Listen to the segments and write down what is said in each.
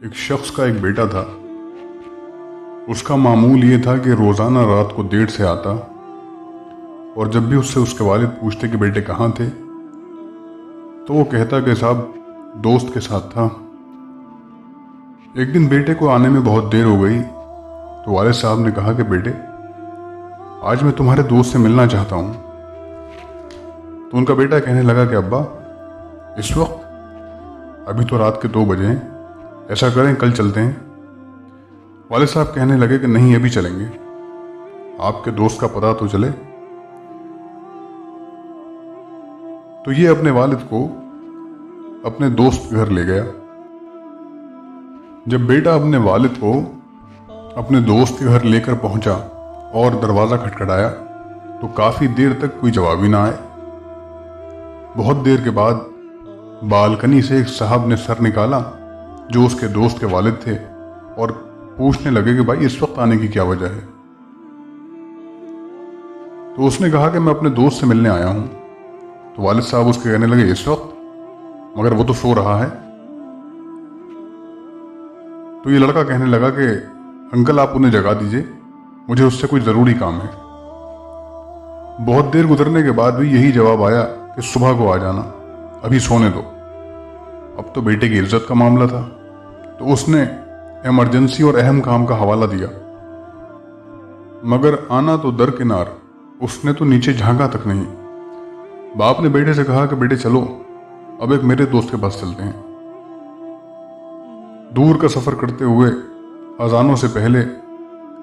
एक शख्स का एक बेटा था। उसका मामूल ये था कि रोज़ाना रात को देर से आता और जब भी उससे उसके वालिद पूछते कि बेटे कहाँ थे तो वो कहता कि साहब दोस्त के साथ था। एक दिन बेटे को आने में बहुत देर हो गई तो वालिद साहब ने कहा कि बेटे आज मैं तुम्हारे दोस्त से मिलना चाहता हूँ। तो उनका बेटा कहने लगा कि अब्बा इस वक्त अभी तो रात के 2 बजे हैं, ऐसा करें कल चलते हैं। वालिद साहब कहने लगे कि नहीं अभी चलेंगे, आपके दोस्त का पता तो चले। तो ये अपने वालिद को अपने दोस्त के घर ले गया। जब बेटा अपने वालिद को अपने दोस्त के घर लेकर पहुंचा और दरवाज़ा खटखटाया तो काफ़ी देर तक कोई जवाब ही ना आए। बहुत देर के बाद बालकनी से एक साहब ने सर निकाला जो उसके दोस्त के वालिद थे और पूछने लगे कि भाई इस वक्त आने की क्या वजह है। तो उसने कहा कि मैं अपने दोस्त से मिलने आया हूं। तो वालिद साहब उसके कहने लगे इस वक्त, मगर वो तो सो रहा है। तो ये लड़का कहने लगा कि अंकल आप उन्हें जगा दीजिए, मुझे उससे कोई ज़रूरी काम है। बहुत देर गुजरने के बाद भी यही जवाब आया कि सुबह को आ जाना, अभी सोने दो। अब तो बेटे की इज्जत का मामला था तो उसने इमरजेंसी और अहम काम का हवाला दिया, मगर आना तो दरकिनार, उसने तो नीचे झांका तक नहीं। बाप ने बेटे से कहा कि बेटे चलो अब एक मेरे दोस्त के पास चलते हैं। दूर का सफ़र करते हुए अजानों से पहले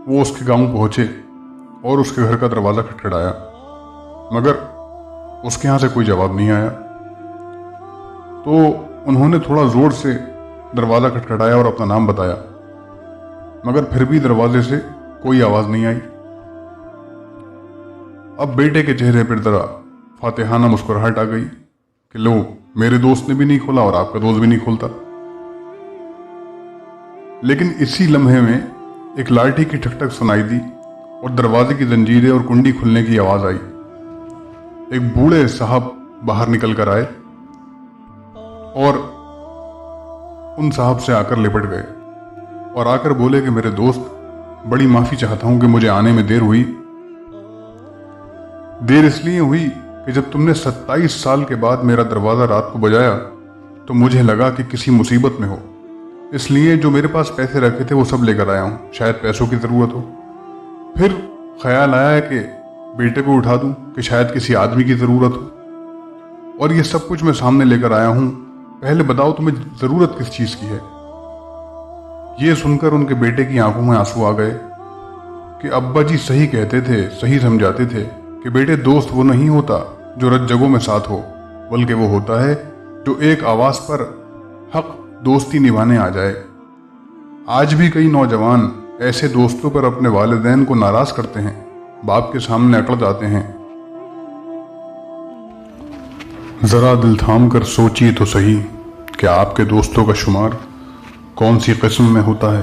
वो उसके गांव पहुंचे और उसके घर का दरवाज़ा खटखटाया, मगर उसके यहाँ से कोई जवाब नहीं आया। तो उन्होंने थोड़ा ज़ोर से दरवाज़ा खटखटाया और अपना नाम बताया, मगर फिर भी दरवाजे से कोई आवाज़ नहीं आई। अब बेटे के चेहरे पर जरा फातिहाना मुस्कुराहट आ गई कि लो मेरे दोस्त ने भी नहीं खोला और आपका दोस्त भी नहीं खोलता। लेकिन इसी लम्हे में एक लाठी की ठक-ठक सुनाई दी और दरवाजे की जंजीरें और कुंडी खुलने की आवाज़ आई। एक बूढ़े साहब बाहर निकल कर आए और उन साहब से आकर लिपट गए और आकर बोले कि मेरे दोस्त बड़ी माफ़ी चाहता हूं कि मुझे आने में देर हुई। देर इसलिए हुई कि जब तुमने 27 साल के बाद मेरा दरवाज़ा रात को बजाया तो मुझे लगा कि किसी मुसीबत में हो, इसलिए जो मेरे पास पैसे रखे थे वो सब लेकर आया हूँ, शायद पैसों की ज़रूरत हो। फिर ख्याल आया कि बेटे को उठा दूं कि शायद किसी आदमी की ज़रूरत हो, और ये सब कुछ मैं सामने लेकर आया हूँ। पहले बताओ तुम्हें ज़रूरत किस चीज़ की है। ये सुनकर उनके बेटे की आंखों में आंसू आ गए कि अब्बा जी सही कहते थे, सही समझाते थे कि बेटे दोस्त वो नहीं होता जो रत जगहों में साथ हो, बल्कि वो होता है जो एक आवाज़ पर हक दोस्ती निभाने आ जाए। आज भी कई नौजवान ऐसे दोस्तों पर अपने वालिदैन को नाराज़ करते हैं, बाप के सामने अकड़ जाते हैं। ज़रा दिल थाम कर सोचिए तो सही कि आपके दोस्तों का शुमार कौन सी किस्म में होता है।